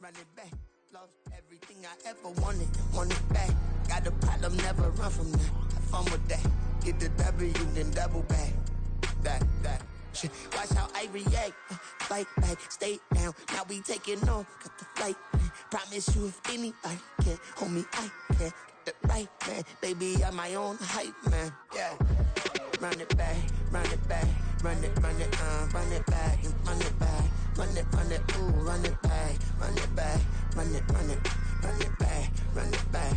run it back. Lost everything I ever wanted it back. Got a problem, never run from that. Have fun with that. Get the W, then double back. That. Shit, watch how I react. Fight back, stay down. Now we taking off, got the flight. Promise you if anybody can, homie, I can. Get the right man, baby, I'm my own hype man. Yeah. Run it back, run it back. Run it back, and run it back. Run it, ooh, run it back. Run it back, run it back, run it back.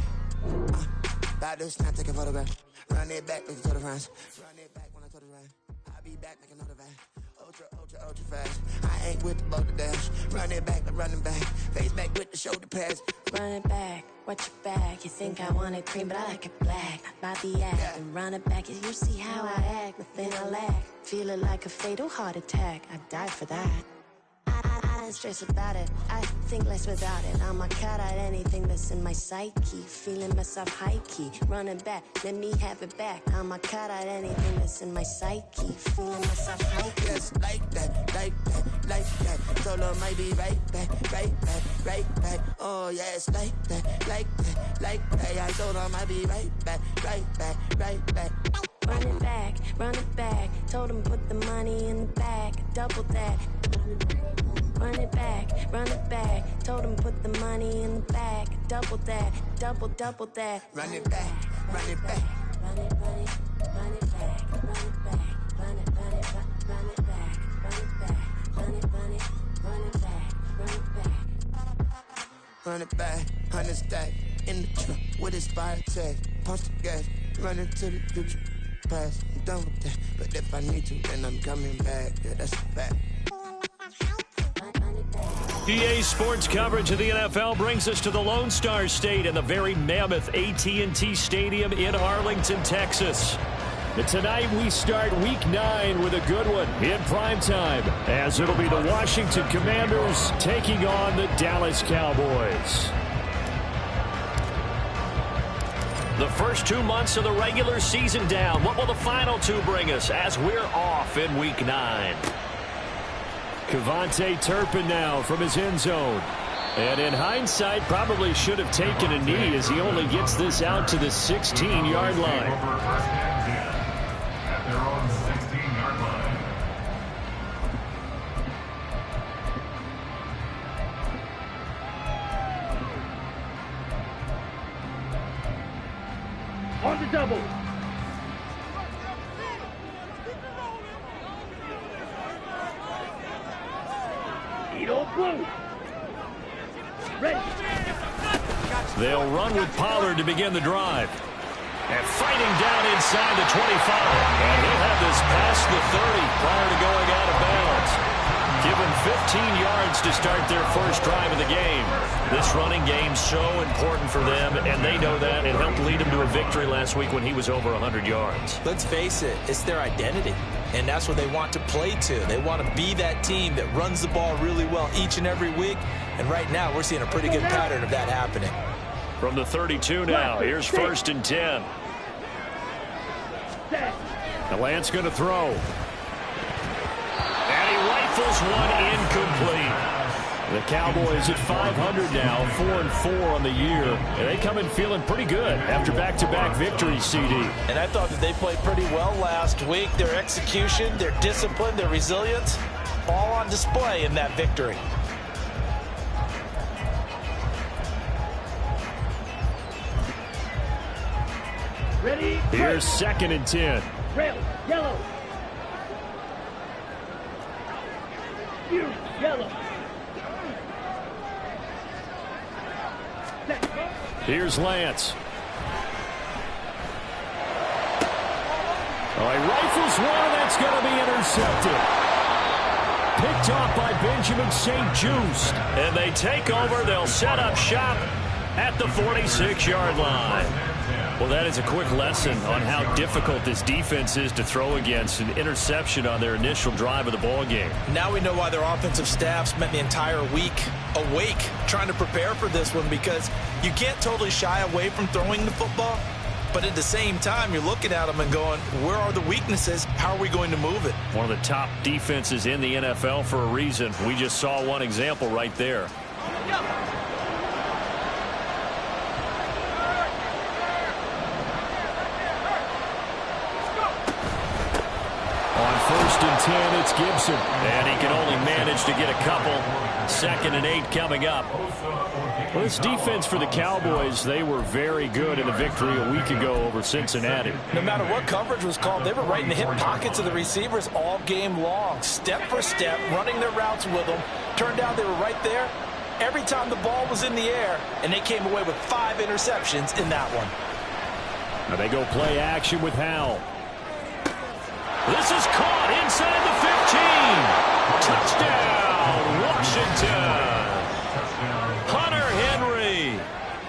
About this, not take a photograph. Run it back, make it to the runs. Run it back when I told the run. I'll be back, make another van. Ultra fast. I ain't with the boat to dash. Run it back, but running back. Face back with the shoulder pads. Run it back, watch your back. You think I want it cream, but I like it black. By the act, yeah. And run it back. You see how I act, nothing I lack. Feeling like a fatal heart attack. I'd die for that. I don't stress about it. I think less without it. I'ma cut out anything that's in my psyche. Feeling myself high key. Running back, let me have it back. I'ma cut out anything that's in my psyche. Feeling myself high key. Yes, like that. Told her might be right back. Oh yes, like that. I told her might be right back. Run it back. Told him put the money in the bag. Double that. Run it back. Told him put the money in the bag. Double that. Double that. Run it back. Run it back. Run it back. Run it back. Run it back. Run it back. Run it back. Run it back. 100 stack in the truck with his fire tag. Punch the gas. Running to the future. Past. I'm done with that. But if I need to, then I'm coming back. Yeah, that's a fact. EA Sports coverage of the NFL brings us to the Lone Star State and the very mammoth AT&T Stadium in Arlington, Texas. And tonight we start Week 9 with a good one in primetime, as it'll be the Washington Commanders taking on the Dallas Cowboys. The first 2 months of the regular season down. What will the final 2 bring us as we're off in Week 9? Kevontae Turpin now from his end zone. And in hindsight, probably should have taken a knee as he only gets this out to the 16-yard line. At their own 16-yard line. On the double. Blue. Ready. They'll run with Pollard to begin the drive. And fighting down inside the 25. And he'll have this past the 30 prior to going out of bounds. Given 15 yards to start their first drive of the game. This running game's so important for them, and they know that. It helped lead them to a victory last week when he was over 100 yards. Let's face it, it's their identity. And that's what they want to play to. They want to be that team that runs the ball really well each and every week. And right now, we're seeing a pretty good pattern of that happening. From the 32 now, here's 1st and 10. The Lance going to throw. And he rifles one incomplete. The Cowboys at 500 now, 4-4 on the year. And they come in feeling pretty good after back-to-back victories, CD. And I thought that they played pretty well last week. Their execution, their discipline, their resilience, all on display in that victory. Ready? Here's 2nd and 10. Rail, yellow. You, yellow. Here's Lance. Oh, he rifles one. That's going to be intercepted. Picked off by Benjamin St. Just. And they take over. They'll set up shop at the 46-yard line. Well, that is a quick lesson on how difficult this defense is to throw against. An interception on their initial drive of the ball game. Now we know why their offensive staff spent the entire week awake trying to prepare for this one, because you can't totally shy away from throwing the football, But at the same time, you're looking at them and going, where are the weaknesses? How are we going to move it? One of the top defenses in the NFL for a reason. We just saw one example right there. On 1st and 10, it's Gibson. And he can only manage to get a couple. 2nd and 8 coming up. Well, this defense for the Cowboys, they were very good in the victory a week ago over Cincinnati. No matter what coverage was called, they were right in the hip pockets of the receivers all game long. Step for step, running their routes with them. Turned out they were right there every time the ball was in the air, and they came away with 5 interceptions in that one. Now they go play action with Howell. This is caught inside the 15. Touchdown, Washington. Hunter Henry,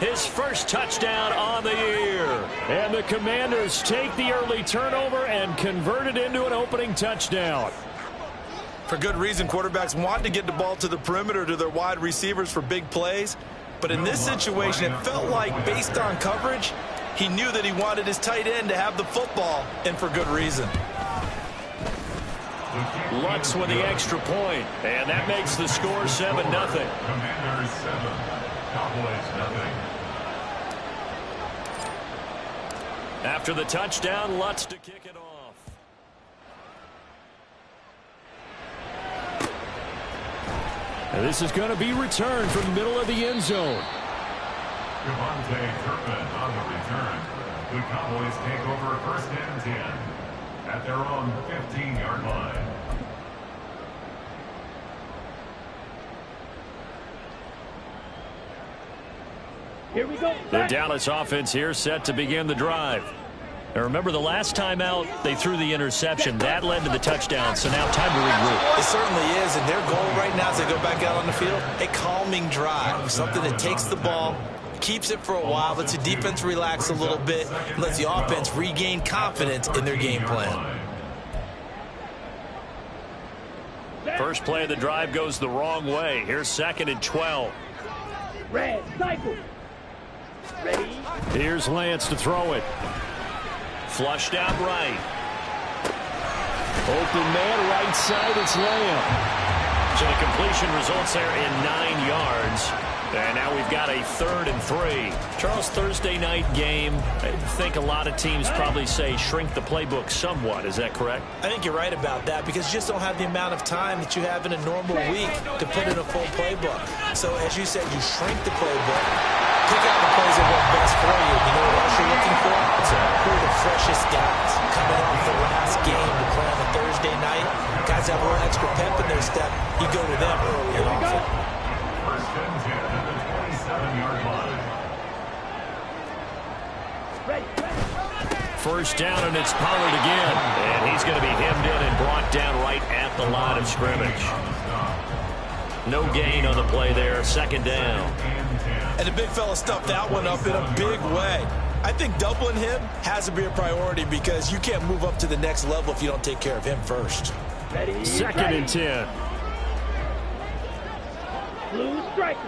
his first touchdown on the year. And the Commanders take the early turnover and convert it into an opening touchdown. For good reason, quarterbacks want to get the ball to the perimeter to their wide receivers for big plays. But in this situation, it felt like, based on coverage, he knew that he wanted his tight end to have the football, and for good reason. Lutz with the extra point, and that makes the score 7-0. Commanders 7, Cowboys 0. After the touchdown, Lutz to kick it off. And this is going to be returned from the middle of the end zone. Devontae Turpin on the return. The Cowboys take over 1st and 10 at their own 15-yard line. Here we go. The Dallas offense here set to begin the drive. Now remember, the last time out, they threw the interception. That led to the touchdown, so now time to regroup. It certainly is, and their goal right now as they go back out on the field, a calming drive, something that takes the ball, keeps it for a while, lets the defense relax a little bit, and lets the offense regain confidence in their game plan. First play of the drive goes the wrong way. Here's 2nd and 12. Red, cycle. Ready. Here's Lance to throw it. Flushed out right. Open man, right side, it's Lamb. So the completion results there in 9 yards. And now we've got a 3rd and 3. Charles, Thursday night game. I think a lot of teams probably say shrink the playbook somewhat. Is that correct? I think you're right about that because you just don't have the amount of time that you have in a normal week to put in a full playbook. So as you said, you shrink the playbook, pick out the plays that work best for you. You know what else you're looking for? Who are the freshest guys coming off the last game to play on a Thursday night? Guys have a little extra pep in their step. You go to them early and often. 1st and 10 at the 27-yard line. First down, and it's Pollard again. And he's going to be hemmed in and brought down right at the line of scrimmage. No gain on the play there. 2nd down. And the big fella stuffed that one up in a big way. I think doubling him has to be a priority because you can't move up to the next level if you don't take care of him first. Ready. 2nd and 10. Blue striker.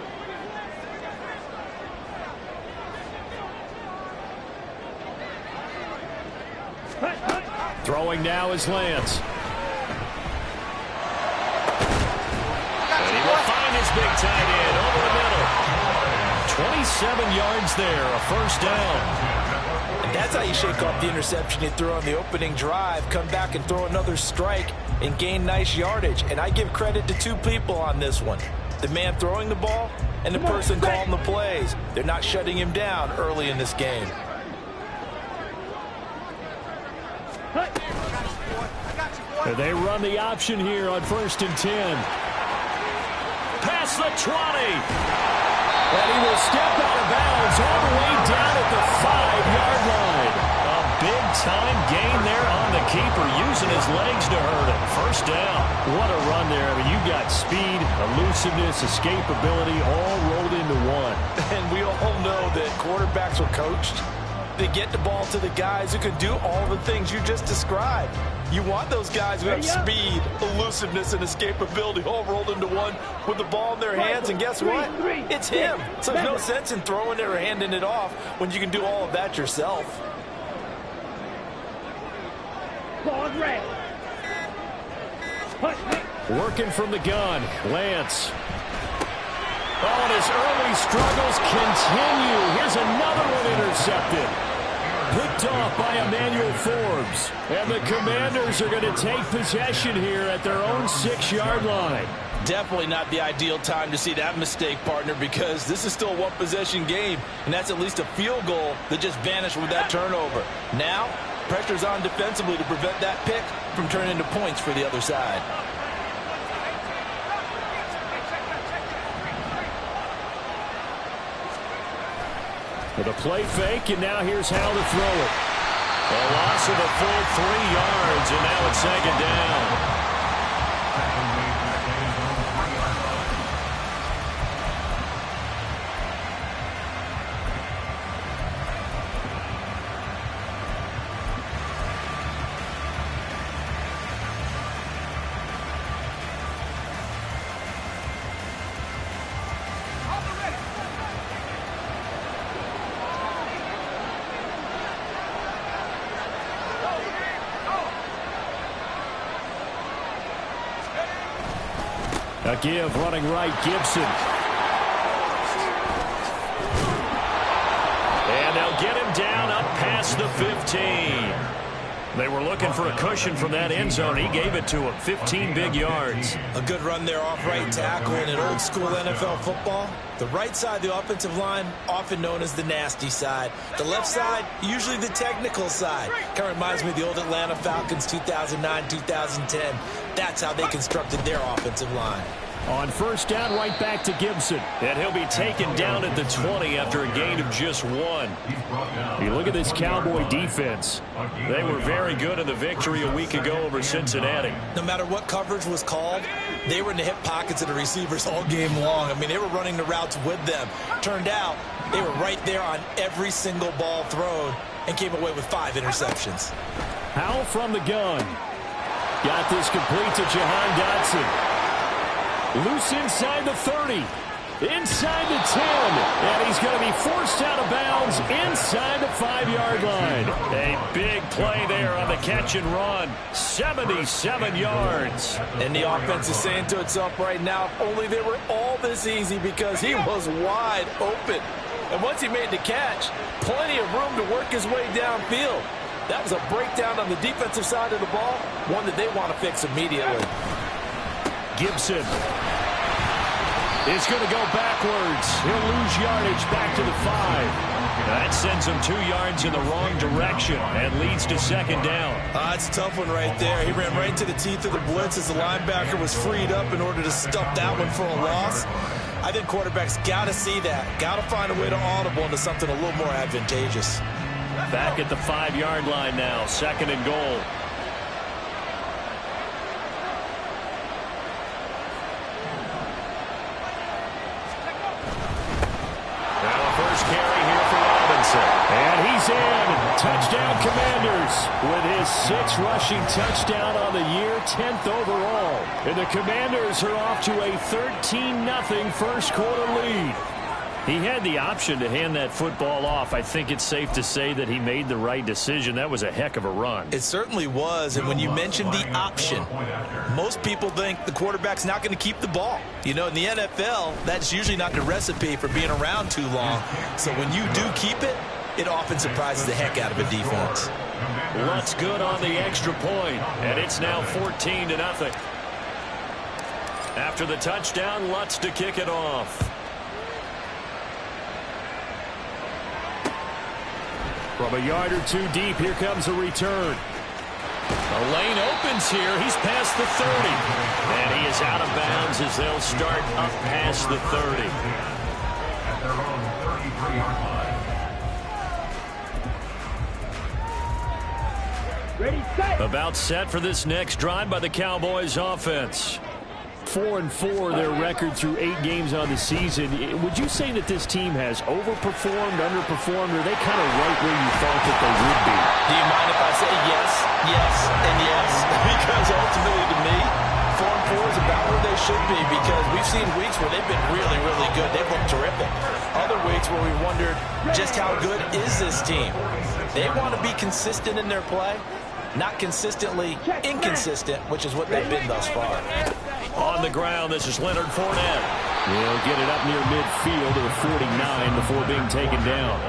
Throwing now is Lance. And he will find his big tight end over the middle. 27 yards there, a 1st down. And that's how you shake off the interception you threw on the opening drive, come back and throw another strike and gain nice yardage. And I give credit to 2 people on this one. The man throwing the ball and the person calling the plays. They're not shutting him down early in this game. They run the option here on 1st and 10. Past the 20. And he will step out of bounds all the way down at the 5-yard line. A big-time gain there on the keeper, using his legs to hurt him. 1st down. What a run there. I mean, you've got speed, elusiveness, escapability all rolled into one. And we all know that quarterbacks are coached. They get the ball to the guys who can do all the things you just described. You want those guys who have speed, elusiveness, and escapability all rolled into one with the ball in their hands. And guess what? It's him. So there's no sense in throwing it or handing it off when you can do all of that yourself. Ball's red. Push me. Working from the gun, Lance. Oh, and his early struggles continue. Here's another one intercepted. Picked off by Emmanuel Forbes. And the Commanders are going to take possession here at their own 6-yard line. Definitely not the ideal time to see that mistake, partner, because this is still a one-possession game, and that's at least a field goal that just vanished with that turnover. Now, pressure's on defensively to prevent that pick from turning into points for the other side. With a play fake, and now here's how to throw it. A loss of a full 3 yards, and now it's 2nd down. A give running right, Gibson. And they'll get him down up past the 15. They were looking for a cushion from that end zone. He gave it to him. 15 big yards. A good run there off right tackle in an old school NFL football. The right side of the offensive line, often known as the nasty side. The left side, usually the technical side. Kind of reminds me of the old Atlanta Falcons 2009-2010. That's how they constructed their offensive line. On 1st down, right back to Gibson. And he'll be taken down at the 20 after a gain of just 1. You look at this Cowboy defense. They were very good in the victory a week ago over Cincinnati. No matter what coverage was called, they were in the hip pockets of the receivers all game long. I mean, they were running the routes with them. Turned out, they were right there on every single ball thrown and came away with 5 interceptions. Howell from the gun. Got this complete to Jahan Dotson. Loose inside the 30. Inside the 10. And he's going to be forced out of bounds inside the 5-yard line. A big play there on the catch and run. 77 yards. And the offense is saying to itself right now, if only they were all this easy, because he was wide open. And once he made the catch, plenty of room to work his way downfield. That was a breakdown on the defensive side of the ball, one that they want to fix immediately. Gibson is going to go backwards. He'll lose yardage back to the 5. That sends him 2 yards in the wrong direction and leads to 2nd down. It's a tough one right there. He ran right into the teeth of the blitz as the linebacker was freed up in order to stuff that one for a loss. I think quarterbacks got to see that. Got to find a way to audible into something a little more advantageous. Back at the 5-yard line now, 2nd and goal. And he's in. Touchdown Commanders with his 6th rushing touchdown on the year, 10th overall. And the Commanders are off to a 13-0 first quarter lead. He had the option to hand that football off. I think it's safe to say that he made the right decision. That was a heck of a run. It certainly was. And when you mentioned the option, most people think the quarterback's not going to keep the ball. You know, in the NFL, that's usually not the recipe for being around too long. So when you do keep it, it often surprises the heck out of a defense. Lutz good on the extra point, and it's now 14-0. After the touchdown, Lutz to kick it off. From a yard or 2 deep, here comes a return. The lane opens here. He's past the 30. And he is out of bounds as they'll start up past the 30. At their own 33-yard line. Ready, set. About set for this next drive by the Cowboys offense. 4-4 their record through 8 games on the season. Would you say that this team has overperformed, underperformed, or are they kind of right where you thought that they would be? Do you mind if I say yes, yes, and yes? Because ultimately to me, 4-4 is about where they should be, because we've seen weeks where they've been really, really good. They've looked terrific. Other weeks where we wondered just how good is this team. They want to be consistent in their play. Not consistently inconsistent, which is what they've been thus far. On the ground, this is Leonard Fournette. He'll get it up near midfield to the 49 before being taken down.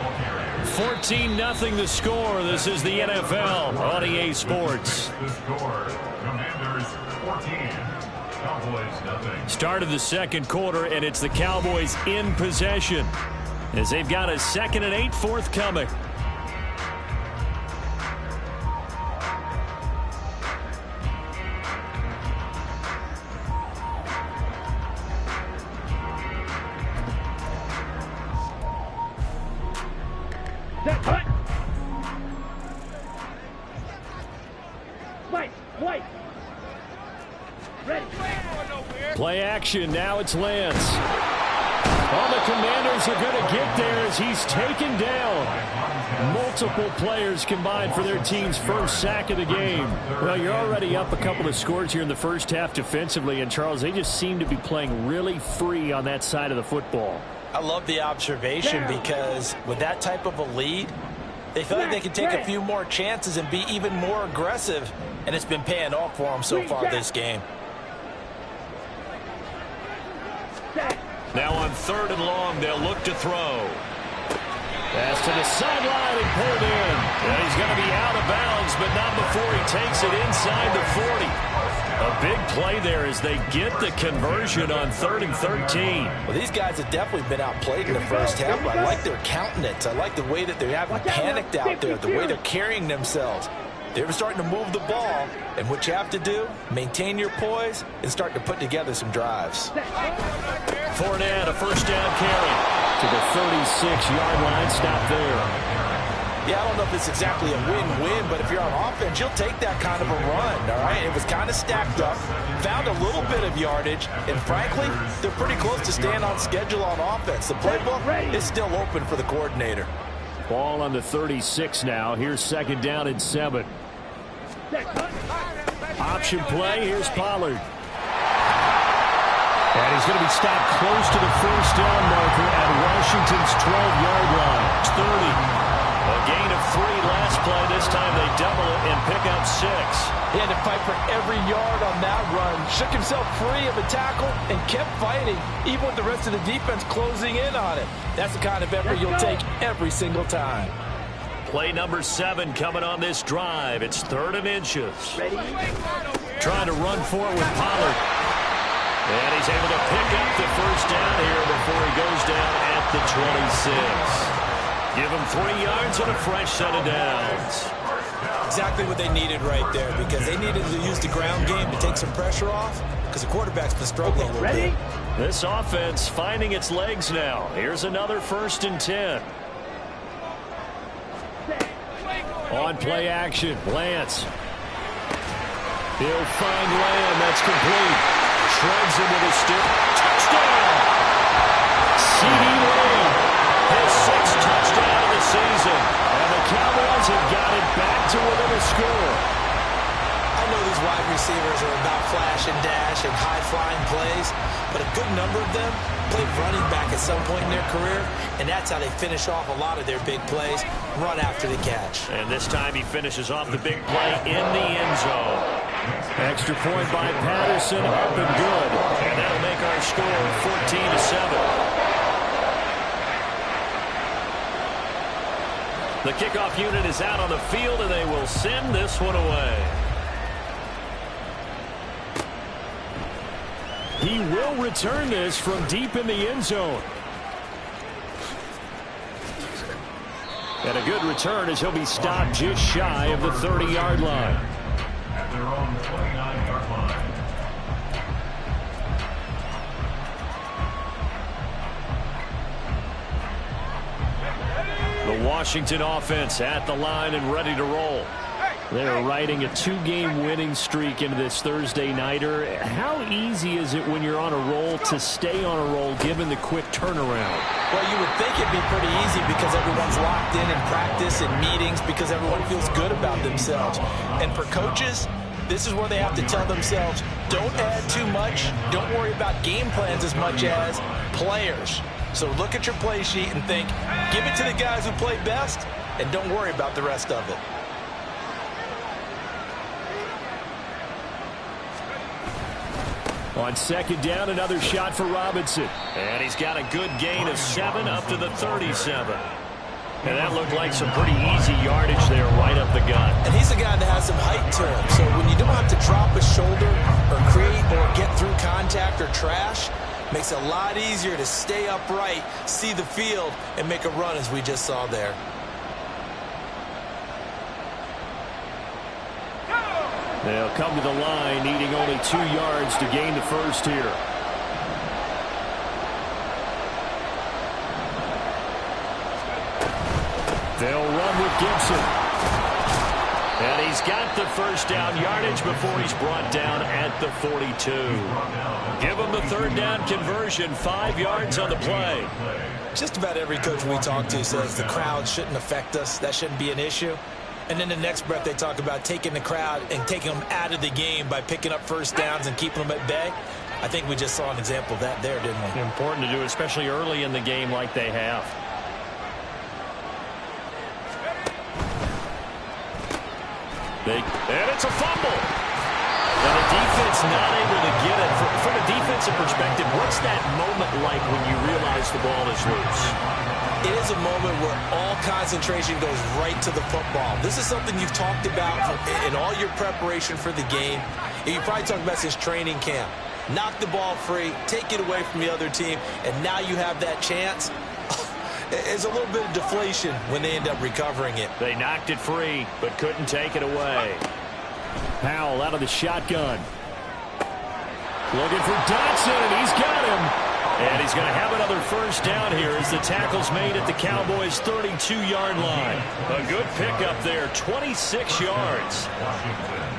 14-0 the score. This is the NFL on EA Sports. The score, Commanders 14, Cowboys nothing. Start of the second quarter, and it's the Cowboys in possession as they've got a 2nd and 8 forthcoming. Play action. Now it's Lance. All the Commanders are going to get there as he's taken down. Multiple players combined for their team's first sack of the game. Well, you're already up a couple of scores here in the first half defensively, and Charles, they just seem to be playing really free on that side of the football. I love the observation because with that type of a lead, they feel like they can take a few more chances and be even more aggressive, and it's been paying off for them so far this game. Now on 3rd and long, they'll look to throw. Pass to the sideline and pulled in. And he's going to be out of bounds, but not before he takes it inside the 40. A big play there as they get the conversion on 3rd and 13. Well, these guys have definitely been outplayed in the first half, but I like their countenance. I like the way that they haven't panicked out there, the way they're carrying themselves. They're starting to move the ball, and what you have to do, maintain your poise and start to put together some drives. Fournette, a first down carry to the 36-yard line. Stop there. Yeah, I don't know if it's exactly a win-win, but if you're on offense, you'll take that kind of a run, all right? It was kind of stacked up, found a little bit of yardage, and frankly, they're pretty close to staying on schedule on offense. The playbook is still open for the coordinator. Ball on the 36 now. Here's 2nd down and 7. Option play. Here's Pollard. And he's going to be stopped close to the first down marker at Washington's 12-yard line. It's 30. A gain of 3 last play. This time they double it and pick up 6. He had to fight for every yard on that run. Shook himself free of a tackle and kept fighting, even with the rest of the defense closing in on it. That's the kind of effort you'll take every single time. Play number 7 coming on this drive. It's 3rd and inches. Trying to run for it with Pollard. And he's able to pick up the first down here before he goes down at the 26. Give him 3 yards and a fresh set of downs. Exactly what they needed right there, because they needed to use the ground game to take some pressure off, because the quarterback's been struggling a little bit. This offense finding its legs now. Here's another 1st and 10. On play action, Lance. He'll find Lamb. That's complete. Shreds him with a stick. Touchdown! C.D. Lamb, his 6th touchdown of the season. And the Cowboys have got it back to within a score. I know these wide receivers are about flash and dash and high-flying plays, but a good number of them played running back at some point in their career, and that's how they finish off a lot of their big plays, run after the catch. And this time he finishes off the big play in the end zone. Extra point by Patterson, up and good. And that'll make our score 14-7. The kickoff unit is out on the field, and they will send this one away. He will return this from deep in the end zone. And a good return as he'll be stopped just shy of the 30-yard line. At their own 29-yard line. The Washington offense at the line and ready to roll. They're riding a 2-game winning streak into this Thursday nighter. How easy is it when you're on a roll to stay on a roll given the quick turnaround? Well, you would think it'd be pretty easy because everyone's locked in practice and meetings because everyone feels good about themselves. And for coaches, this is where they have to tell themselves, don't add too much, don't worry about game plans as much as players. So look at your play sheet and think, give it to the guys who play best, and don't worry about the rest of it. On second down, another shot for Robinson. And he's got a good gain of 7 up to the 37. And that looked like some pretty easy yardage there right up the gut. And he's a guy that has some height to him. So when you don't have to drop a shoulder or create or get through contact or trash, makes it a lot easier to stay upright, see the field, and make a run as we just saw there. They'll come to the line, needing only 2 yards to gain the first here. They'll run with Gibson. And he's got the first down yardage before he's brought down at the 42. Give him the third down conversion, 5 yards on the play. Just about every coach we talk to says the crowd shouldn't affect us. That shouldn't be an issue. And then the next breath they talk about taking the crowd and taking them out of the game by picking up first downs and keeping them at bay. I think we just saw an example of that there, didn't we? Important to do, especially early in the game like they have. And it's a fumble. And the defense not able to get it. From a defensive perspective, what's that moment like when you realize the ball is loose? It is a moment where all concentration goes right to the football. This is something you've talked about in all your preparation for the game. And you probably talked about since training camp. Knock the ball free, take it away from the other team, and now you have that chance. It's a little bit of deflation when they end up recovering it. They knocked it free, but couldn't take it away. Powell out of the shotgun. Looking for Dotson, and he's got him. And he's going to have another first down here as the tackle's made at the Cowboys' 32-yard line. A good pickup there, 26 yards.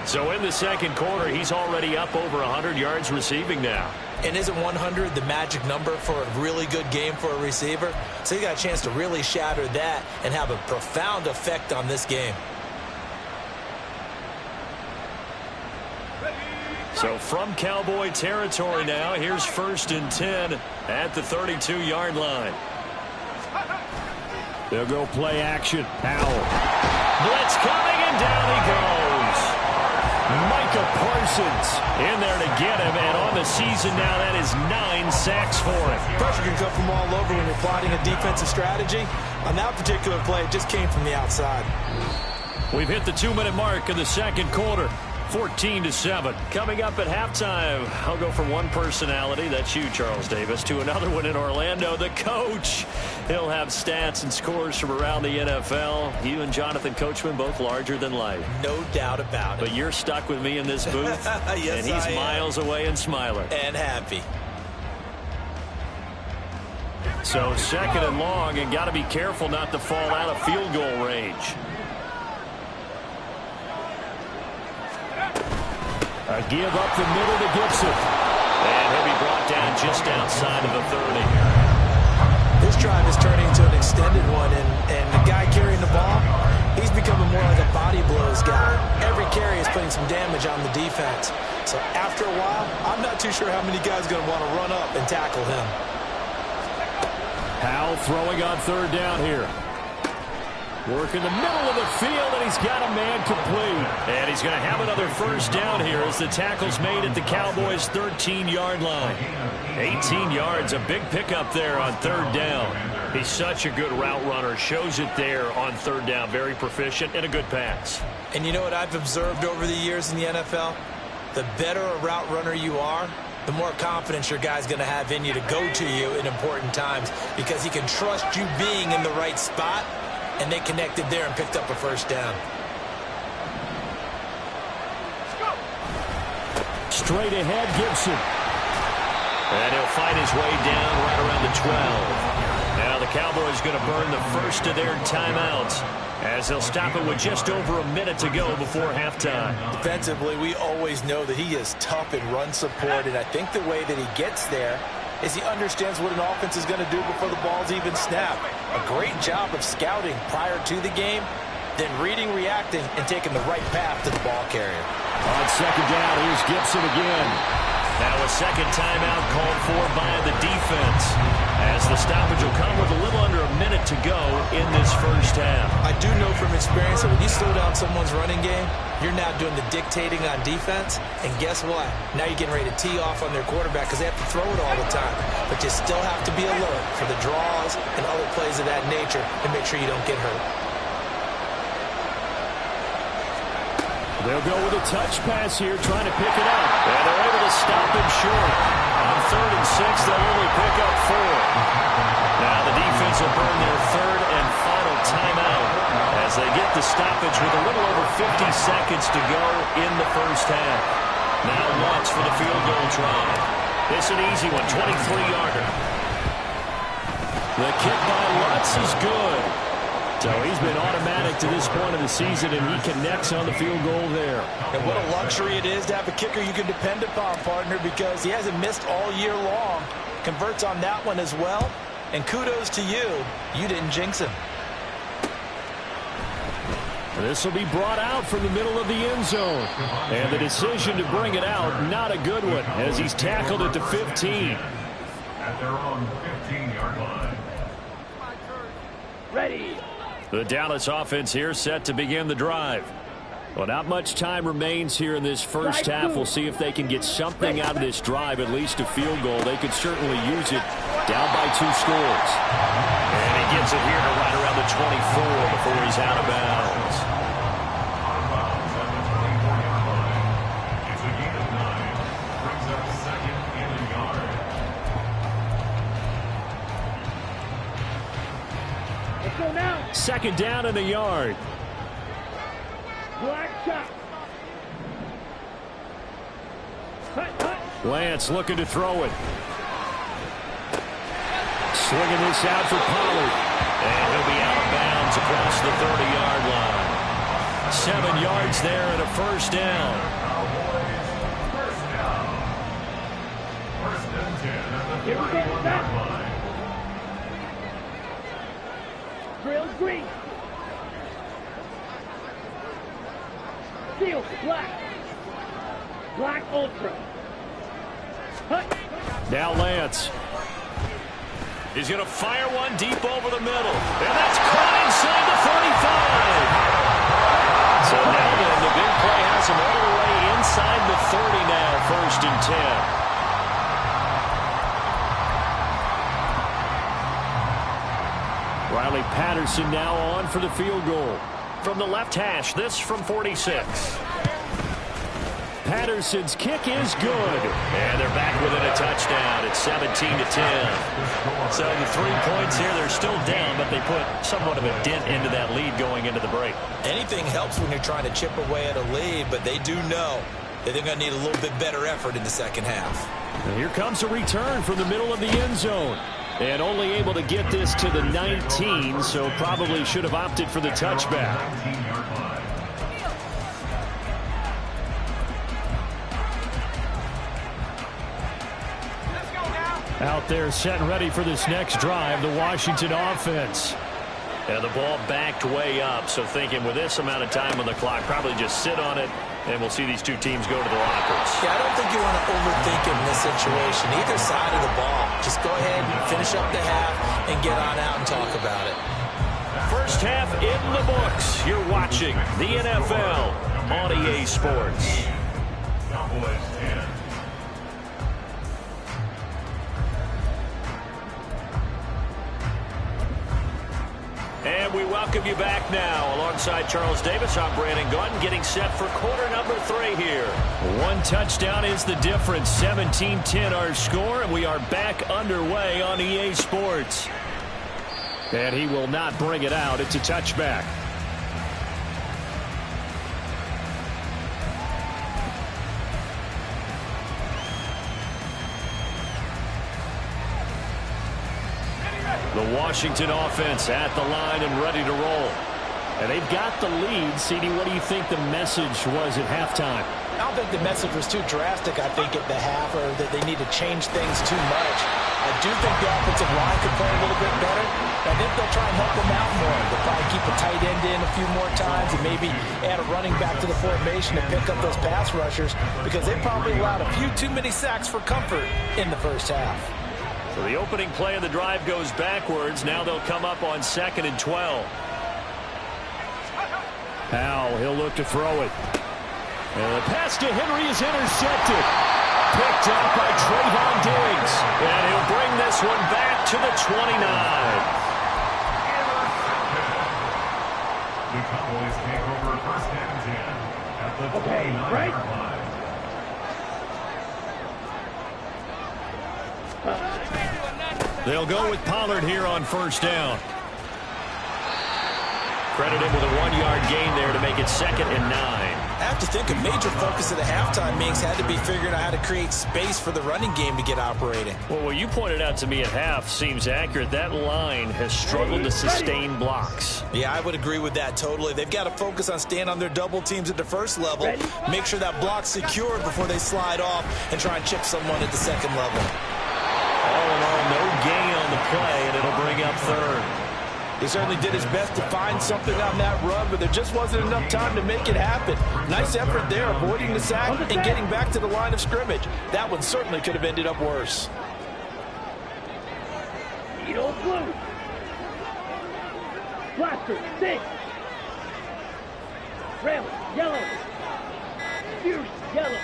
So in the second quarter, he's already up over 100 yards receiving now. And isn't 100 the magic number for a really good game for a receiver? So he got a chance to really shatter that and have a profound effect on this game. So from Cowboy territory now, here's 1st and 10 at the 32-yard line. They'll go play action. Powell. Blitz coming, and down he goes. Micah Parsons in there to get him, and on the season now, that is 9 sacks for him. Pressure can come from all over when you're plotting a defensive strategy. On that particular play, it just came from the outside. We've hit the 2-minute mark in the second quarter. 14-7. Coming up at halftime, I'll go from one personality, that's you, Charles Davis, to another one in Orlando, the coach. He'll have stats and scores from around the NFL. You and Jonathan Coachman, both larger than life. No doubt about it. But you're stuck with me in this booth, yes, and he's miles away and smiling. And happy. So 2nd and long, and got to be careful not to fall out of field goal range. A give up the middle to Gibson. And he'll be brought down just outside of the 30. This drive is turning into an extended one, and the guy carrying the ball, he's becoming more like a body blows guy. Every carry is putting some damage on the defense. So after a while, I'm not too sure how many guys are going to want to run up and tackle him. Powell throwing on 3rd down here. Work in the middle of the field, and he's got a man complete. And he's going to have another first down here as the tackle's made at the Cowboys' 13-yard line. 18 yards, a big pickup there on 3rd down. He's such a good route runner. Shows it there on 3rd down. Very proficient and a good pass. And you know what I've observed over the years in the NFL? The better a route runner you are, the more confidence your guy's going to have in you to go to you in important times because he can trust you being in the right spot. And they connected there and picked up a first down. Straight ahead, Gibson. And he'll fight his way down right around the 12. Now the Cowboys going to burn the first of their timeouts as they'll stop it with just over a minute to go before halftime. Defensively, we always know that he is tough in run support, and I think the way that he gets there is he understands what an offense is going to do before the ball's even snapped. A great job of scouting prior to the game, then reading, reacting, and taking the right path to the ball carrier. On 2nd down, here's Gibson again. Now a second timeout called for by the defense as the stoppage will come with a little under a minute to go in this first first half. I do know from experience that when you slow down someone's running game, you're now doing the dictating on defense. And guess what? Now you're getting ready to tee off on their quarterback because they have to throw it all the time. But you still have to be alert for the draws and other plays of that nature to make sure you don't get hurt. They'll go with a touch pass here, trying to pick it up. And they're able to stop him short. On 3rd and 6, they'll only pick up 4. Now the defense will burn their 3rd and final timeout as they get the stoppage with a little over 50 seconds to go in the first half. Now Lutz for the field goal try. It's an easy one, 23-yarder. The kick by Lutz is good. So he's been automatic to this point of the season, and he connects on the field goal there. And what a luxury it is to have a kicker you can depend upon, partner, because he hasn't missed all year long. Converts on that one as well. And kudos to you. You didn't jinx him. This will be brought out from the middle of the end zone. And the decision to bring it out, not a good one, as he's tackled at the 15. At their own 15-yard line. Ready. The Dallas offense here set to begin the drive. Well, not much time remains here in this first half. We'll see if they can get something out of this drive, at least a field goal. They could certainly use it down by 2 scores. And he gets it here to right around the 24 before he's out of bounds. Out of bounds at the 24-yard line. It's a gain of 9. Brings up 2nd and a yard. Let's go now. 2nd down and a yard. Black shot. Lance looking to throw it. Swinging this out for Pollard. And he'll be out of bounds across the 30-yard line. 7 yards there and a first down. First down. 1st and 10 at the 31-yard line. Drill green. Steel black. Black ultra. Now Lance. He's going to fire one deep over the middle. And that's caught inside the 35. So now then, the big play has him all the way inside the 30 now, 1st and 10. Riley Patterson now on for the field goal. From the left hash, this from 46. Patterson's kick is good. And they're back within a touchdown. It's 17-10. So the 3 points here, they're still down, but they put somewhat of a dent into that lead going into the break. Anything helps when you're trying to chip away at a lead, but they do know that they're going to need a little bit better effort in the second half. And here comes a return from the middle of the end zone. And only able to get this to the 19, so probably should have opted for the touchback. 19-yard line. Out there set and ready for this next drive, the Washington offense. And the ball backed way up, so thinking with this amount of time on the clock, probably just sit on it, and we'll see these two teams go to the lockers. Yeah, I don't think you want to overthink it in this situation. Either side of the ball. Just go ahead and finish up the half and get on out and talk about it. First half in the books. You're watching the NFL on EA Sports. Cowboys 10. And we welcome you back now. Alongside Charles Davis, I'm Brandon Gunn, getting set for quarter number 3 here. 1 touchdown is the difference. 17-10 our score, and we are back underway on EA Sports. And he will not bring it out. It's a touchback. The Washington offense at the line and ready to roll. And they've got the lead. CD, what do you think the message was at halftime? I don't think the message was too drastic, I think, at the half, or that they need to change things too much. I do think the offensive line could play a little bit better. I think they'll try and help them out more. They'll probably keep a tight end in a few more times and maybe add a running back to the formation to pick up those pass rushers, because they probably allowed a few too many sacks for comfort in the first half. So the opening play of the drive goes backwards. Now they'll come up on 2nd and 12. Now he'll look to throw it. And the pass to Henry is intercepted. Picked up by Trayvon Diggs. And he'll bring this one back to the 29. The Cowboys take over first and 10 at the 29-yard line. They'll go with Pollard here on first down. Credit him with a 1-yard gain there to make it 2nd and 9. I have to think a major focus of the halftime meetings had to be figuring out how to create space for the running game to get operating. Well, what you pointed out to me at half seems accurate. That line has struggled to sustain blocks. Yeah, I would agree with that totally. They've got to focus on staying on their double teams at the first level, make sure that block's secured before they slide off and try and chip someone at the second level. All in all, no gain on the play, and it'll bring up 3rd. He certainly did his best to find something on that run, but there just wasn't enough time to make it happen. Nice effort there, avoiding the sack and getting back to the line of scrimmage. That one certainly could have ended up worse. Needle blue. Blaster, 6. Ram, yellow. Fierce, yellow.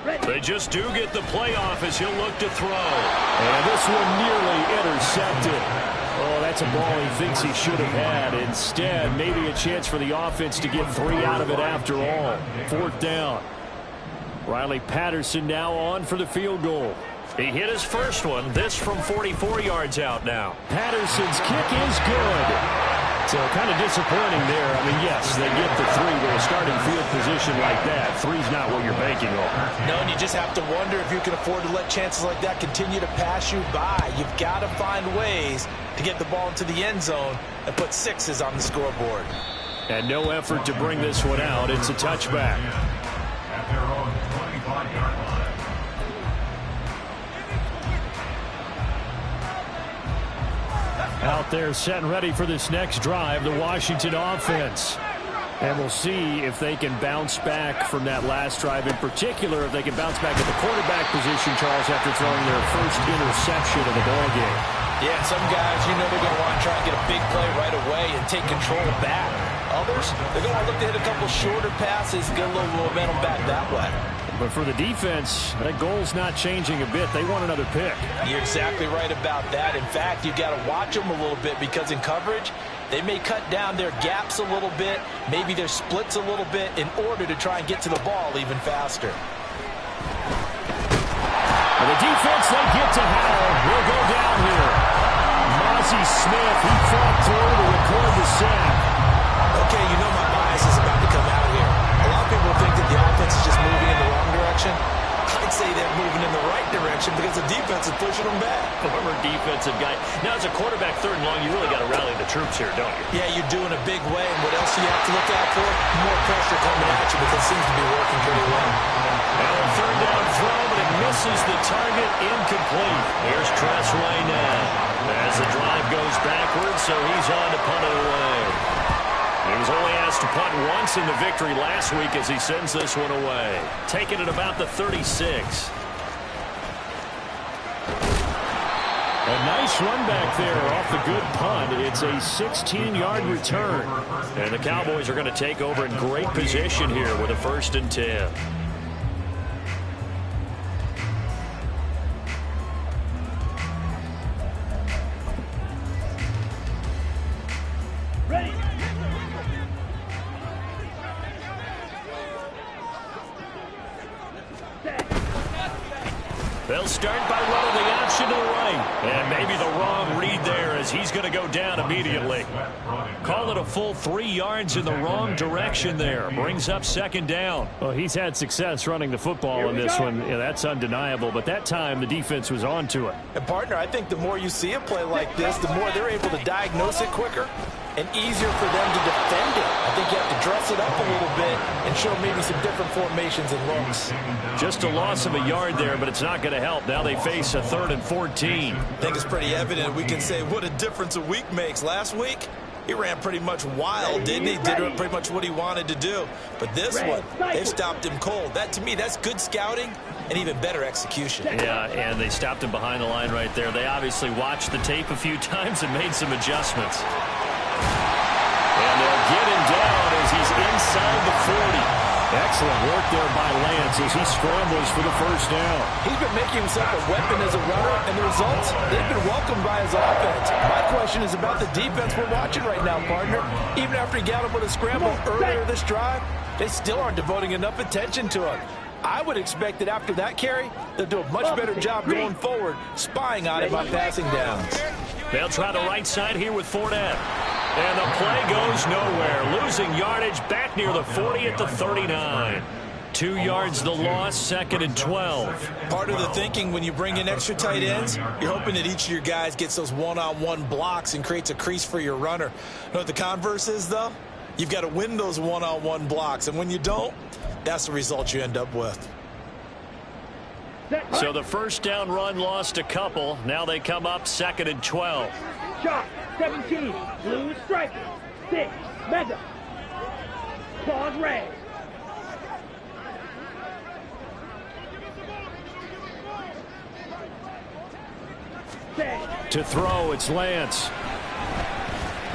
Red. They just do get the playoff as he'll look to throw. And this one nearly intercepted. Oh, that's a ball he thinks he should have had. Instead, maybe a chance for the offense to get 3 out of it after all. 4th down. Riley Patterson now on for the field goal. He hit his first one. This from 44 yards out now. Patterson's kick is good. So kind of disappointing there. I mean, yes, they get the 3 with a starting field position like that. 3's not what you're banking on. No, and you just have to wonder if you can afford to let chances like that continue to pass you by. You've got to find ways to get the ball into the end zone and put 6s on the scoreboard. And no effort to bring this one out. It's a touchback. At their own 25-yard line. Out there set and ready for this next drive, the Washington offense. And we'll see if they can bounce back from that last drive. In particular, if they can bounce back at the quarterback position, Charles, after throwing their first interception of the ball game. Yeah, some guys, you know, they're going to want to try and get a big play right away and take control back. Others, they're going to look to hit a couple shorter passes, get a little momentum back that way. But for the defense, that goal's not changing a bit. They want another pick. You're exactly right about that. In fact, you've got to watch them a little bit because in coverage, they may cut down their gaps a little bit, maybe their splits a little bit in order to try and get to the ball even faster. And the defense, they get to Howell. Will go down here. Mozzie Smith, he fought through to record the sack. Okay, you know my bias is about to come out here. A lot of people think that the offense is just moving in the wrong direction. I'd say they're moving in the right direction because the defense is pushing them back. Former defensive guy. Now, as a quarterback 3rd and long, you really got to rally the troops here, don't you? Yeah, you're doing a big way. And what else do you have to look out for? More pressure coming at you, but that seems to be working pretty well. And a 3rd down throw, but it misses the target. Incomplete. Here's Tressway now. As the drive goes backwards, so he's on to punt it away. He was only asked to punt once in the victory last week as he sends this one away. Taking it about the 36. A nice run back there off the good punt. It's a 16-yard return. And the Cowboys are going to take over in great position here with a 1st and 10. They'll start by running the option to the right. And maybe the wrong read there as he's going to go down immediately. Call it a full 3 yards in the wrong direction there. Brings up 2nd down. Well, he's had success running the football in this one. Yeah, that's undeniable. But that time, the defense was on to it. And, partner, I think the more you see a play like this, the more they're able to diagnose it quicker and easier for them to defend it. I think you have to dress it up a little bit and show maybe some different formations and looks. Just a loss of a yard there, but it's not going to help. Now they face a 3rd and 14. I think it's pretty evident. We can say what a difference a week makes. Last week, he ran pretty much wild, didn't he? Did pretty much what he wanted to do. But this one, they've stopped him cold. That, to me, that's good scouting and even better execution. Yeah, and they stopped him behind the line right there. They obviously watched the tape a few times and made some adjustments. And they'll get him down as he's inside the 40. Excellent work there by Lance as he scrambles for the first down. He's been making himself a weapon as a runner, and the results, they've been welcomed by his offense. My question is about the defense we're watching right now, partner. Even after he got him with a scramble earlier this drive, they still aren't devoting enough attention to him. I would expect that after that carry, they'll do a much better job going forward, spying on him on passing downs. They'll try the right side here with Fournette. And the play goes nowhere. Losing yardage back near the 40 at the 39. 2 yards the loss, 2nd and 12. Part of the thinking when you bring in extra tight ends, you're hoping that each of your guys gets those one-on-one blocks and creates a crease for your runner. You know what the converse is, though? You've got to win those one-on-one blocks. And when you don't, that's the result you end up with. So the first down run lost a couple. Now they come up 2nd and 12. Shot, 17, blue stripe, 6, mega, claws red. To throw, it's Lance.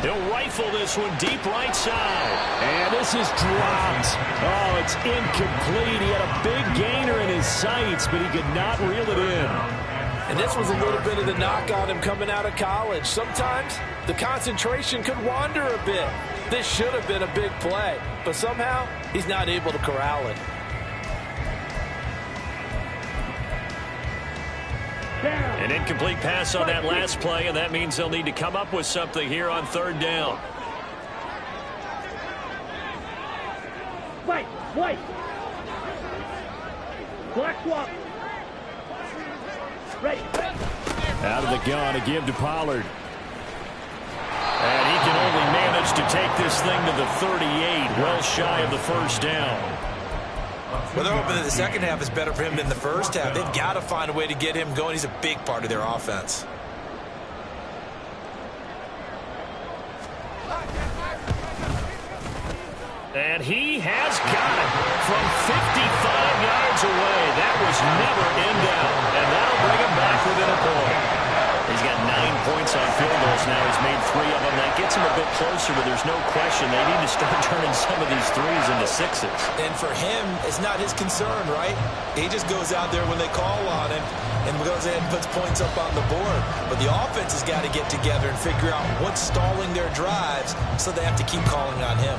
He'll rifle this one deep right side. And this is dropped. Oh, it's incomplete. He had a big gainer in his sights, but he could not reel it in. And this was a little bit of the knock on him coming out of college. Sometimes the concentration could wander a bit. This should have been a big play, but somehow he's not able to corral it. An incomplete pass on that last play, and that means they'll need to come up with something here on 3rd down. White. Black swap. Ready. Out of the gun, a give to Pollard. And he can only manage to take this thing to the 38, well shy of the first down. Well, they're hoping that the second half is better for him than the first half. They've got to find a way to get him going. He's a big part of their offense. And he has got it from 55 yards away. That was never in doubt. And that'll bring him back within a point. He's got 9 points on field goals now. He's made 3 of them. That gets him a bit closer, but there's no question they need to start turning some of these 3s into 6s. And for him, it's not his concern, right? He just goes out there when they call on him and goes ahead and puts points up on the board. But the offense has got to get together and figure out what's stalling their drives, so they have to keep calling on him.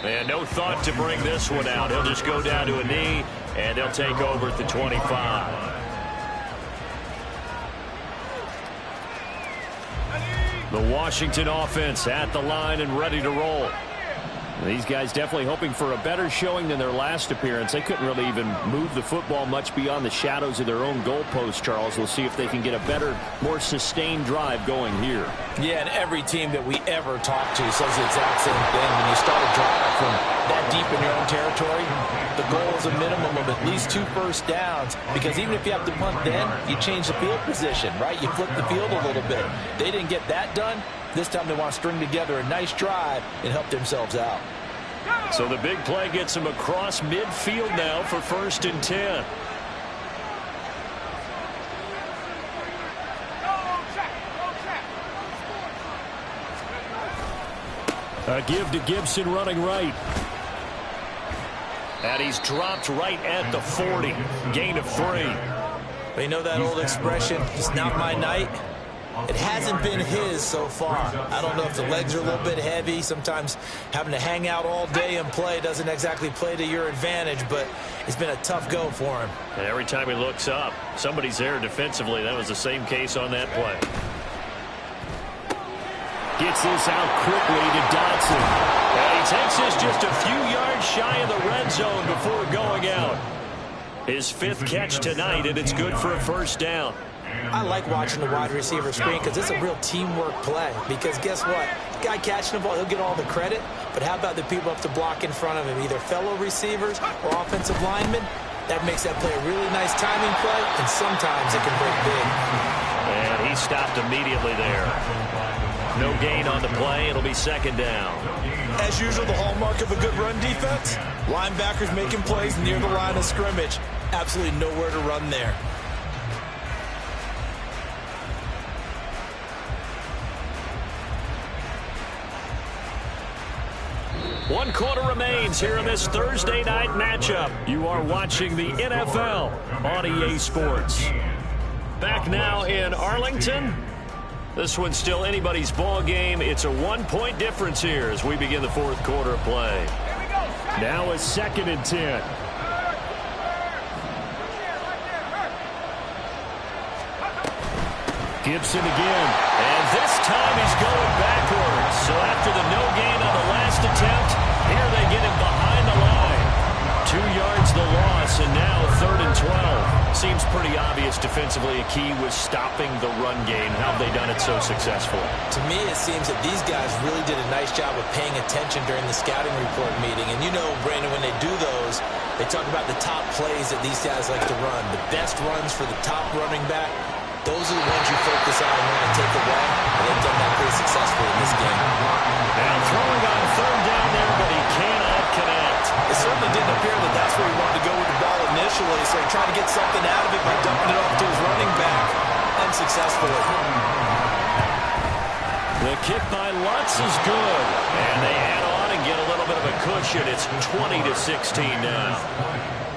And no thought to bring this one out. He'll just go down to a knee, and they'll take over at the 25. The Washington offense at the line and ready to roll. These guys definitely hoping for a better showing than their last appearance. They couldn't really even move the football much beyond the shadows of their own goalpost, Charles. We'll see if they can get a better, more sustained drive going here. Yeah, and every team that we ever talk to says the exact same thing. When you start a drive from that deep in your own territory, the goal is a minimum of at least 2 first downs, because even if you have to punt then, you change the field position, right? You flip the field a little bit. They didn't get that done. This time they want to string together a nice drive and help themselves out. So the big play gets them across midfield now for 1st and 10. A give to Gibson running right. And he's dropped right at the 40. Gain of 3. But you know that old expression, it's not my night? It hasn't been his so far. I don't know if the legs are a little bit heavy. Sometimes having to hang out all day and play doesn't exactly play to your advantage, but it's been a tough go for him. And every time he looks up, somebody's there defensively. That was the same case on that play. Gets this out quickly to Dotson. And he takes this just a few yards shy of the red zone before going out. His 5th catch tonight, and it's good for a first down. I like watching the wide receiver screen because it's a real teamwork play. Because guess what? The guy catching the ball, he'll get all the credit. But how about the people up to block in front of him, either fellow receivers or offensive linemen? That makes that play a really nice timing play, and sometimes it can break big. And he stopped immediately there. No gain on the play. It'll be 2nd down. As usual, the hallmark of a good run defense, linebackers making plays near the line of scrimmage. Absolutely nowhere to run there. 1 quarter remains here in this Thursday night matchup. You are watching the NFL on EA Sports. Back now in Arlington. This one's still anybody's ball game. It's a 1-point difference here as we begin the 4th quarter of play. Now a 2nd and 10. Gibson again. And this time he's going backwards. So after the no gain on the last attempt, here they get him behind the line. 2 yards the loss, and now 3rd and 12. Seems pretty obvious defensively a key was stopping the run game. How have they done it so successfully? To me, it seems that these guys really did a nice job of paying attention during the scouting report meeting. And you know, Brandon, when they do those, they talk about the top plays that these guys like to run. The best runs for the top running back. Those are the ones you focus on and want to take away. And they've done that pretty successfully in this game. Now throwing on 3rd down there, but he cannot connect. It certainly didn't appear that that's where he wanted to go with the ball initially, so he tried to get something out of it by dumping it off to his running back. Unsuccessfully. The kick by Lutz is good. And they add on and get a little bit of a cushion. It's 20-16 now.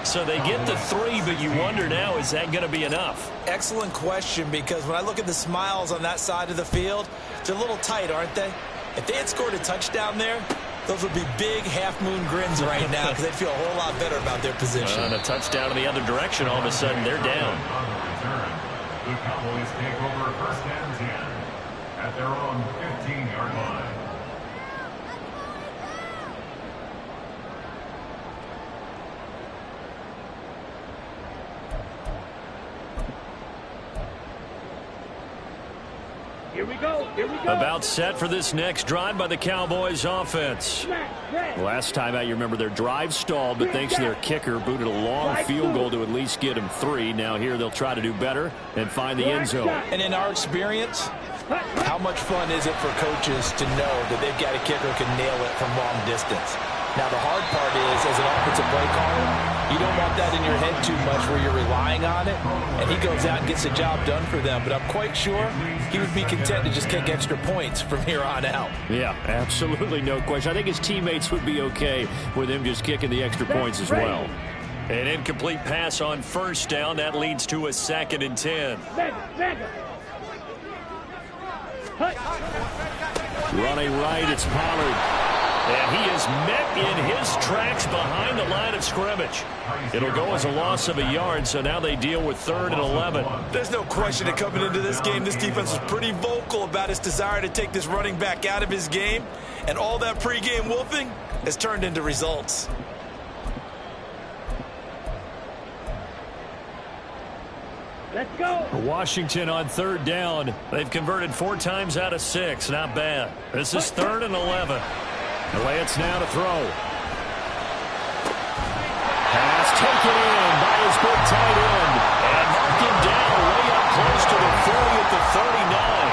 So they get the 3, but you wonder now, is that going to be enough? Excellent question, because when I look at the smiles on that side of the field, they're a little tight, aren't they? If they had scored a touchdown there, those would be big half-moon grins right now because they'd feel a whole lot better about their position. And a touchdown in the other direction, all of a sudden they're down. On the return, the Cowboys take over 1st and 10 at their own 15-yard line. Here we go. Here we go. About set for this next drive by the Cowboys offense. Last time out, you remember their drive stalled, but thanks to their kicker, booted a long field goal to at least get them 3. Now here they'll try to do better and find the end zone. And in our experience, how much fun is it for coaches to know that they've got a kicker who can nail it from long distance? Now, the hard part is, as an offensive play caller, you don't want that in your head too much where you're relying on it, and he goes out and gets the job done for them. But I'm quite sure he would be content to just kick extra points from here on out. Yeah, absolutely no question. I think his teammates would be okay with him just kicking the extra points as well. An incomplete pass on 1st down. That leads to a 2nd and 10. Running right, it's Pollard. And he is met in his tracks behind the line of scrimmage. It'll go as a loss of a yard, so now they deal with 3rd and 11. There's no question that coming into this game, this defense was pretty vocal about its desire to take this running back out of his game. And all that pregame wolfing has turned into results. Let's go. Washington on 3rd down. They've converted 4 times out of 6. Not bad. This is 3rd and 11. Lance now to throw. Pass taken in by his big tight end. And knocked him down way up close to the 40 at the 39.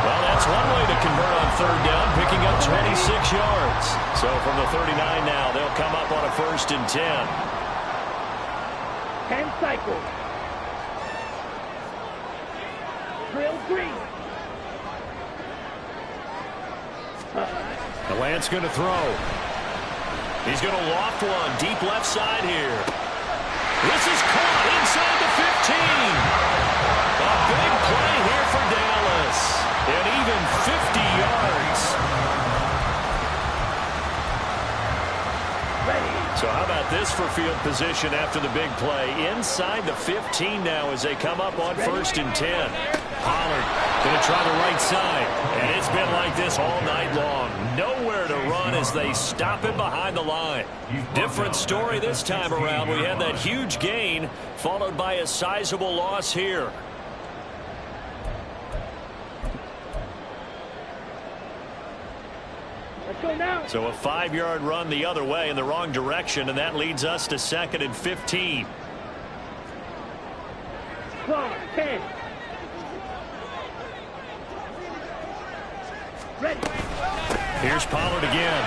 Well, that's one way to convert on 3rd down, picking up 26 yards. So from the 39 now, they'll come up on a 1st and 10. 10 cycles. Drill 3. Lance going to throw. He's going to loft one deep left side here. This is caught inside the 15. A big play here for Dallas. And even 50 yards. So how about this for field position after the big play? Inside the 15 now as they come up on 1st and 10. Pollard going to try the right side. And it's been like this all night long. Nowhere to run as they stop him behind the line. Different story this time around. We had that huge gain followed by a sizable loss here. Let's go now. So a 5-yard run the other way in the wrong direction, and that leads us to 2nd and 15. Clock, 10. Ready. Here's Pollard again.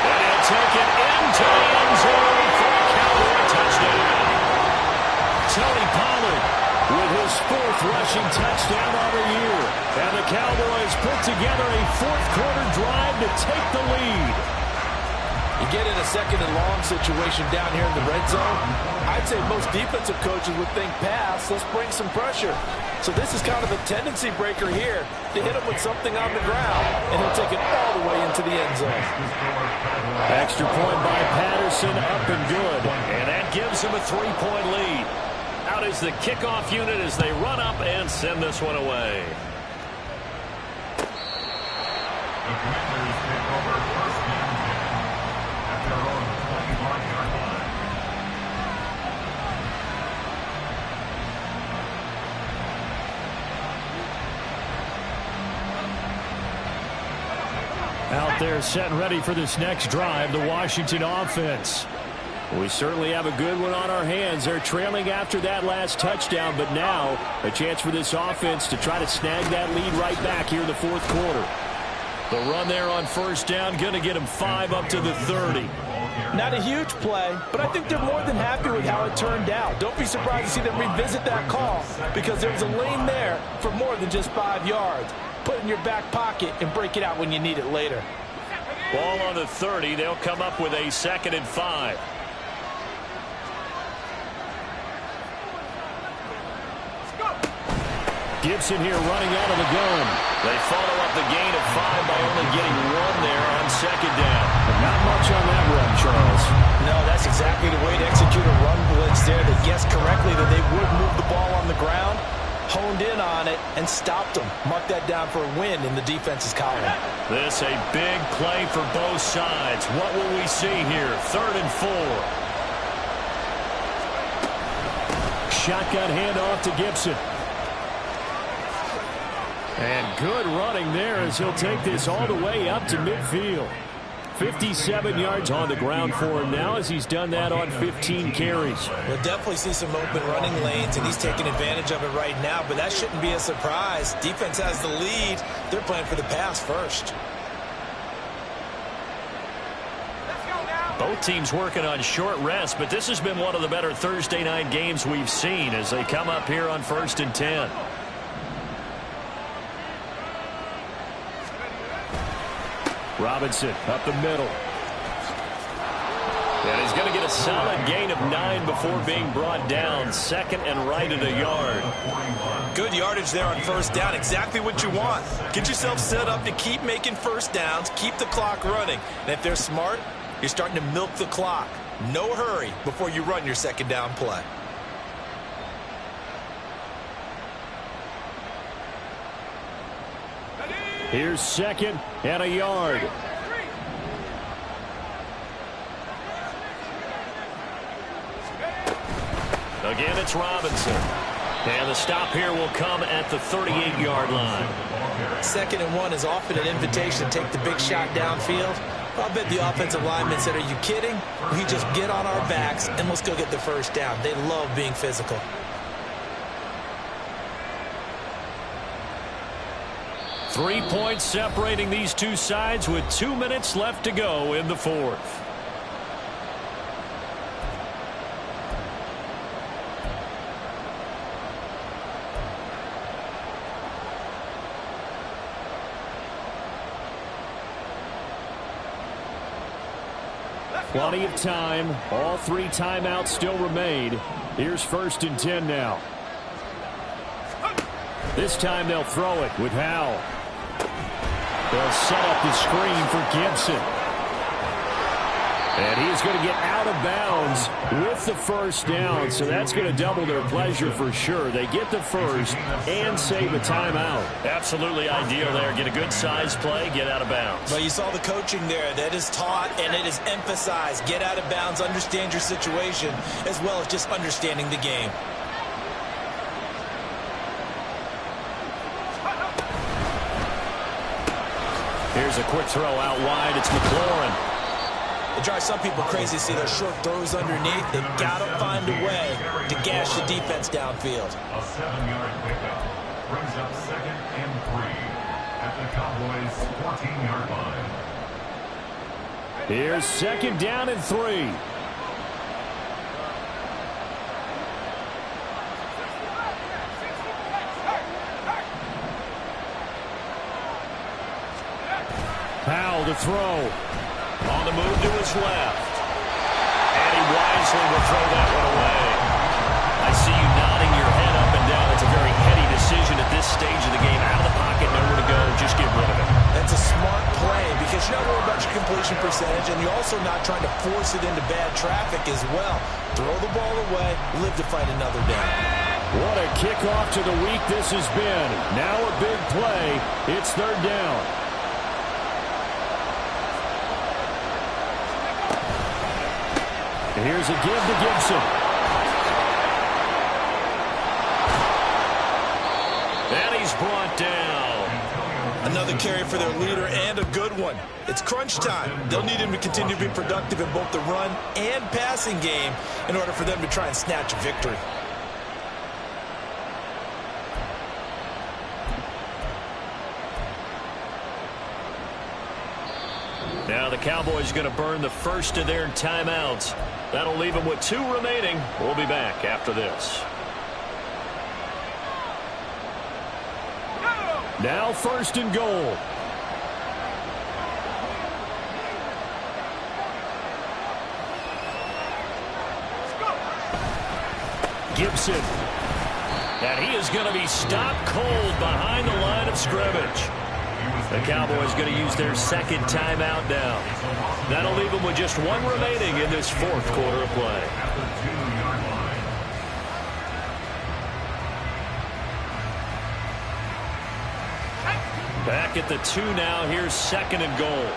And he'll take it into the end zone for a Cowboy touchdown. Tony Pollard with his 4th rushing touchdown on the year. And the Cowboys put together a 4th-quarter drive to take the lead. You get in a 2nd and long situation down here in the red zone, I'd say most defensive coaches would think pass, let's bring some pressure. So this is kind of a tendency breaker here to hit him with something on the ground, and he'll take it all the way into the end zone. Extra point by Patterson, up and good. And that gives him a 3-point lead. Out is the kickoff unit as they run up and send this one away. The Commanders take over 1st and 10 at their own 21-yard line. Out there set and ready for this next drive, the Washington offense. We certainly have a good one on our hands. They're trailing after that last touchdown, but now a chance for this offense to try to snag that lead right back here in the 4th quarter. The run there on 1st down, going to get them 5 up to the 30. Not a huge play, but I think they're more than happy with how it turned out. Don't be surprised to see them revisit that call because there was a lane there for more than just 5 yards. Put it in your back pocket and break it out when you need it later. Ball on the 30. They'll come up with a 2nd and 5. Gibson here running out of the gun. They follow up the gain of 5 by only getting 1 there on 2nd down. But not much on that run, Charles. No, that's exactly the way to execute a run blitz there. They guessed correctly that they would move the ball on the ground, honed in on it, and stopped them. Mark that down for a win in the defense's column. This a big play for both sides. What will we see here? 3rd and 4. Shotgun handoff to Gibson. And good running there as he'll take this all the way up to midfield. 57 yards on the ground for him now as he's done that on 15 carries. We'll definitely see some open running lanes, and he's taking advantage of it right now, but that shouldn't be a surprise. Defense has the lead. They're playing for the pass first. Both teams working on short rest, but this has been one of the better Thursday night games we've seen as they come up here on 1st and 10. Robinson up the middle. And he's going to get a solid gain of 9 before being brought down. 2nd and right at a yard. Good yardage there on 1st down. Exactly what you want. Get yourself set up to keep making 1st downs, keep the clock running. And if they're smart, you're starting to milk the clock. No hurry before you run your 2nd down play. Here's 2nd and a yard. Again, it's Robinson. And the stop here will come at the 38-yard line. 2nd and 1 is often an invitation to take the big shot downfield. I'll bet the offensive lineman said, are you kidding? We just get on our backs and let's go get the 1st down. They love being physical. 3 points separating these two sides with 2 minutes left to go in the 4th. Plenty of time. All 3 timeouts still remain. Here's 1st and 10 now. This time they'll throw it with Howell. They'll set up the screen for Gibson. And he's going to get out of bounds with the 1st down, so that's going to double their pleasure for sure. They get the 1st and save a timeout. Absolutely ideal there. Get a good size play, get out of bounds. Well, you saw the coaching there. That is taught and it is emphasized. Get out of bounds, understand your situation, as well as just understanding the game. Here's a quick throw out wide. It's McLaurin. It drives some people crazy to see those short throws underneath. They've got to find a way to gash the defense downfield. A 7-yard pickup brings up 2nd and 3 at the Cowboys' 14-yard line. Here's 2nd down and 3. to throw. On the move to his left. And he wisely will throw that one away. I see you nodding your head up and down. It's a very heady decision at this stage of the game. Out of the pocket, nowhere to go. Just get rid of it. That's a smart play because you're not worried about your completion percentage, and you're also not trying to force it into bad traffic as well. Throw the ball away, live to fight another down. What a kickoff to the week this has been. Now a big play. It's third down. Here's a give to Gibson. And he's brought down. Another carry for their leader and a good one. It's crunch time. They'll need him to continue to be productive in both the run and passing game in order for them to try and snatch a victory. Now the Cowboys going to burn the first of their timeouts. That'll leave them with 2 remaining. We'll be back after this. Now first and goal. Gibson. And he is going to be stopped cold behind the line of scrimmage. The Cowboys going to use their second timeout now. That'll leave them with just 1 remaining in this fourth quarter of play. Back at the 2 now. Here's second and goal.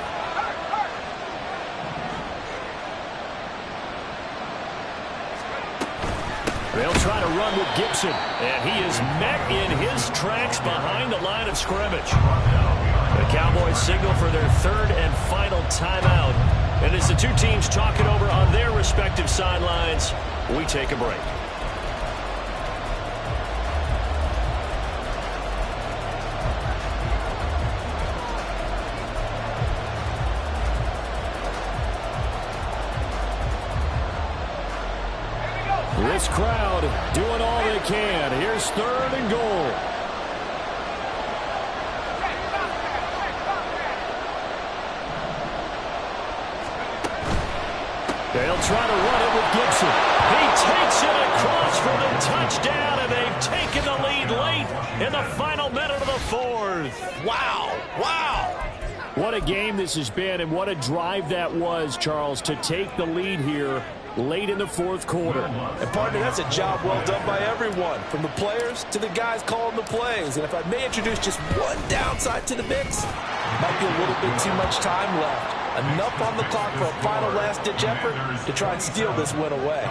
They'll try to run with Gibson. And he is met in his tracks behind the line of scrimmage. The Cowboys signal for their third and final timeout. And as the 2 teams talk it over on their respective sidelines, we take a break. This crowd doing all they can. Here's third and goal. They'll try to run it with Gibson. He takes it across for the touchdown, and they've taken the lead late in the final minute of the fourth. Wow. Wow. What a game this has been, and what a drive that was, Charles, to take the lead here late in the fourth quarter. And, partner, that's a job well done by everyone, from the players to the guys calling the plays. And if I may introduce just one downside to the mix, might be a little bit too much time left. Enough on the clock for a final last-ditch effort to try and steal this win away.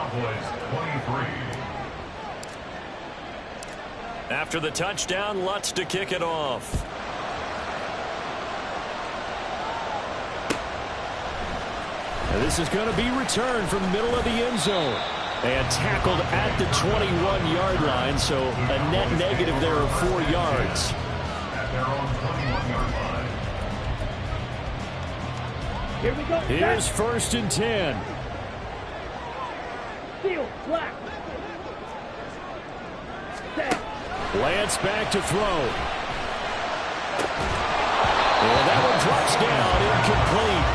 After the touchdown, Lutz to kick it off. And this is going to be returned from the middle of the end zone. And tackled at the 21-yard line, so a net negative there of 4 yards. At their own 21-yard line. Here we go. Here's first and 10. Seal, black. Set. Lance back to throw. And that one drops down, incomplete.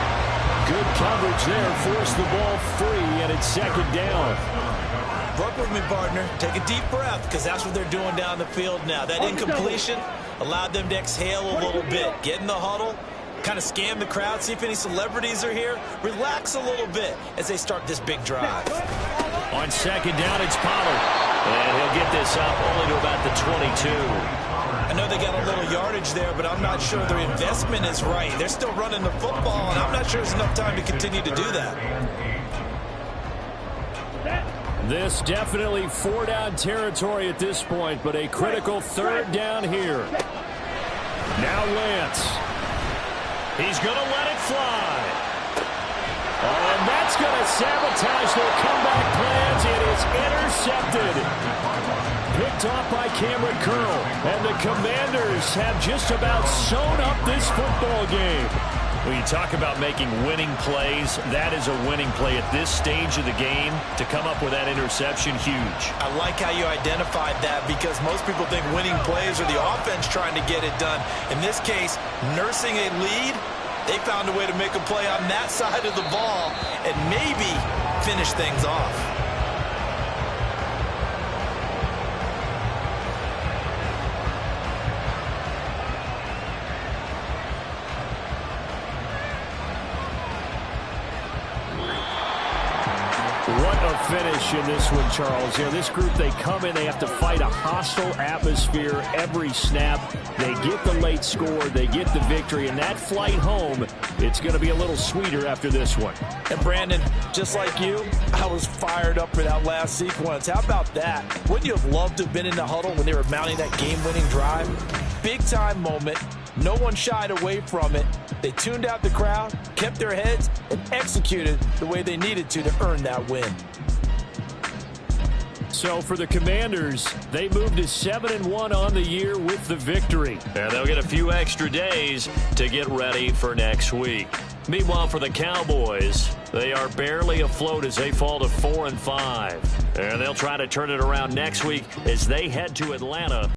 Good coverage there, forced the ball free, and it's second down. Work with me, partner. Take a deep breath, because that's what they're doing down the field now. That incompletion allowed them to exhale a little bit. Get in the huddle, kind of scan the crowd, see if any celebrities are here. Relax a little bit as they start this big drive. On second down, it's Pollard. And he'll get this up only to about the 22. I know they got a little yardage there, but I'm not sure their investment is right. They're still running the football, and I'm not sure there's enough time to continue to do that. This definitely 4-down territory at this point, but a critical third down here. Now Lance. He's going to let it fly. Oh, and that's going to sabotage their comeback plans. It is intercepted. Picked off by Cameron Curl. And the Commanders have just about sewn up this football game. When you talk about making winning plays, that is a winning play at this stage of the game. To come up with that interception, huge. I like how you identified that, because most people think winning plays are the offense trying to get it done. In this case, nursing a lead They found a way to make a play on that side of the ball and maybe finish things off. What a finish in this one, Charles. You know, this group, they come in, they have to fight a hostile atmosphere every snap. They get the late score, they get the victory, and that flight home, it's going to be a little sweeter after this one. And Brandon, just like you, I was fired up for that last sequence. How about that? Wouldn't you have loved to have been in the huddle when they were mounting that game-winning drive? Big-time moment. No one shied away from it. They tuned out the crowd, kept their heads, and executed the way they needed to earn that win. So for the Commanders, they moved to 7-1 on the year with the victory. And they'll get a few extra days to get ready for next week. Meanwhile, for the Cowboys, they are barely afloat as they fall to 4-5. And they'll try to turn it around next week as they head to Atlanta.